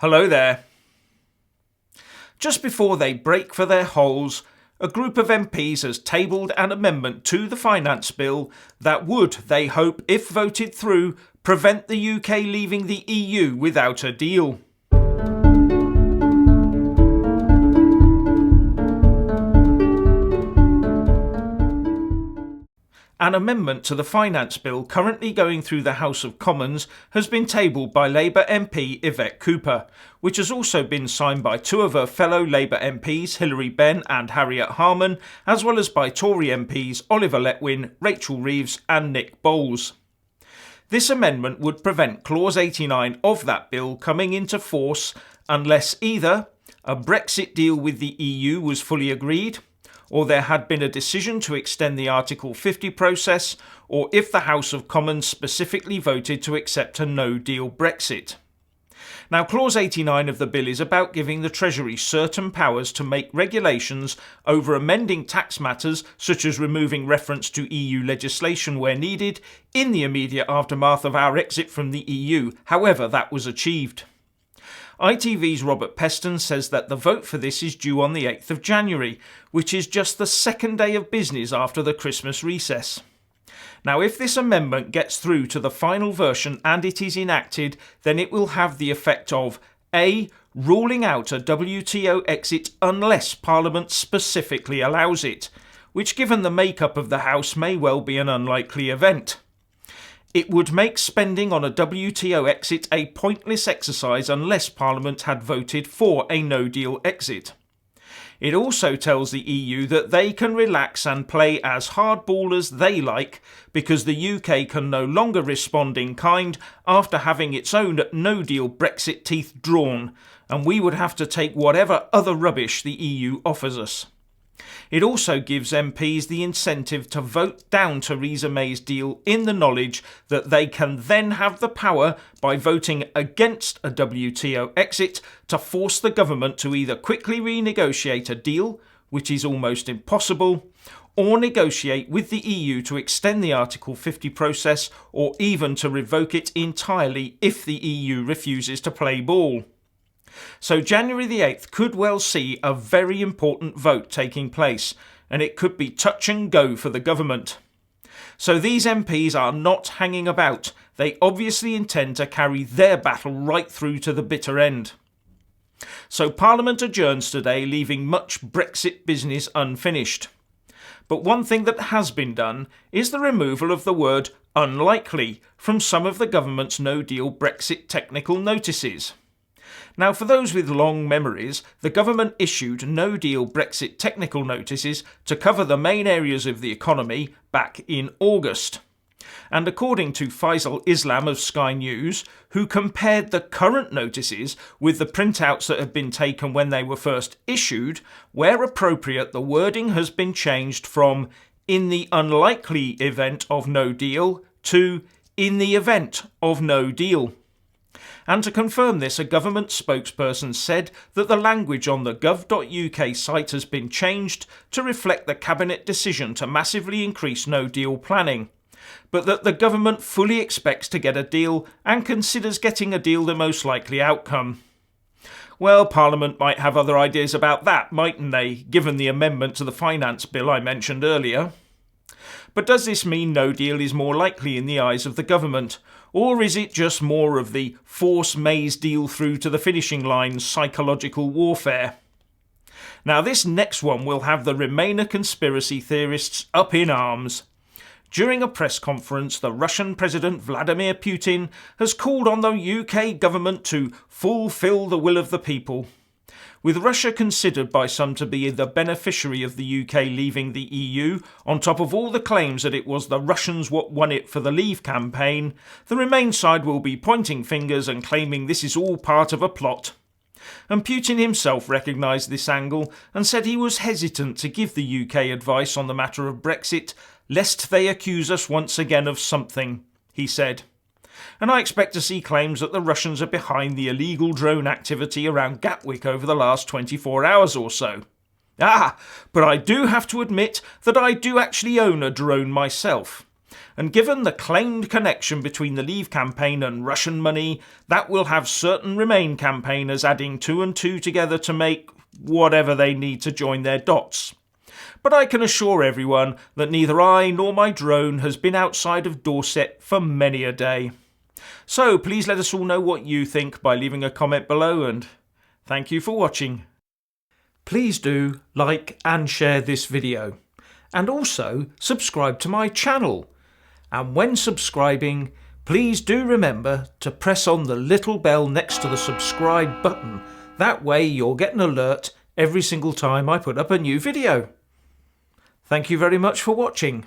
Hello there. Just before they break for their holes, a group of MPs has tabled an amendment to the Finance Bill that would, they hope, if voted through, prevent the UK leaving the EU without a deal. An amendment to the Finance Bill currently going through the House of Commons has been tabled by Labour MP Yvette Cooper, which has also been signed by two of her fellow Labour MPs, Hilary, Benn and Harriet Harman, as well as by Tory MPs Oliver Letwin, Reeves and Nick Boles. This amendment would prevent Clause 89 of that bill coming into force unless either a Brexit deal with the EU was fully agreed, or there had been a decision to extend the Article 50 process, or if the House of Commons specifically voted to accept a no-deal Brexit. Now, Clause 89 of the bill is about giving the Treasury certain powers to make regulations over amending tax matters, such as removing reference to EU legislation where needed, in the immediate aftermath of our exit from the EU, however that was achieved. ITV's Robert Peston says that the vote for this is due on the 8th of January, which is just the second day of business after the Christmas recess. Now, if this amendment gets through to the final version and it is enacted, then it will have the effect of A. Ruling out a WTO exit unless Parliament specifically allows it, which given the makeup of the House may well be an unlikely event. It would make spending on a WTO exit a pointless exercise unless Parliament had voted for a no-deal exit. It also tells the EU that they can relax and play as hardball as they like because the UK can no longer respond in kind after having its own no-deal Brexit teeth drawn, and we would have to take whatever other rubbish the EU offers us. It also gives MPs the incentive to vote down Theresa May's deal in the knowledge that they can then have the power, by voting against a WTO exit, to force the government to either quickly renegotiate a deal, which is almost impossible, or negotiate with the EU to extend the Article 50 process, or even to revoke it entirely if the EU refuses to play ball. So January the 8th could well see a very important vote taking place, and it could be touch and go for the government. So these MPs are not hanging about. They obviously intend to carry their battle right through to the bitter end. So Parliament adjourns today, leaving much Brexit business unfinished. But one thing that has been done is the removal of the word unlikely from some of the government's no-deal Brexit technical notices. Now, for those with long memories, the government issued no-deal Brexit technical notices to cover the main areas of the economy back in August. And according to Faisal Islam of Sky News, who compared the current notices with the printouts that had been taken when they were first issued, where appropriate the wording has been changed from "in the unlikely event of no deal" to "in the event of no deal." And to confirm this, a government spokesperson said that the language on the gov.uk site has been changed to reflect the Cabinet decision to massively increase no-deal planning, but that the government fully expects to get a deal and considers getting a deal the most likely outcome. Well, Parliament might have other ideas about that, mightn't they, given the amendment to the Finance Bill I mentioned earlier? But does this mean no deal is more likely in the eyes of the government? Or is it just more of the force May's deal through to the finishing line psychological warfare? Now, this next one will have the Remainer conspiracy theorists up in arms. During a press conference, the Russian President Vladimir Putin has called on the UK government to fulfil the will of the people. With Russia considered by some to be the beneficiary of the UK leaving the EU, on top of all the claims that it was the Russians what won it for the Leave campaign, the Remain side will be pointing fingers and claiming this is all part of a plot. And Putin himself recognised this angle and said he was hesitant to give the UK advice on the matter of Brexit, lest they accuse us once again of something, he said. And I expect to see claims that the Russians are behind the illegal drone activity around Gatwick over the last 24 hours or so. But I do have to admit that I do actually own a drone myself. And given the claimed connection between the Leave campaign and Russian money, that will have certain Remain campaigners adding 2 and 2 together to make whatever they need to join their dots. But I can assure everyone that neither I nor my drone has been outside of Dorset for many a day. So please let us all know what you think by leaving a comment below, and thank you for watching. Please do like and share this video, and also subscribe to my channel. And when subscribing, please do remember to press on the little bell next to the subscribe button. That way you'll get an alert every single time I put up a new video. Thank you very much for watching.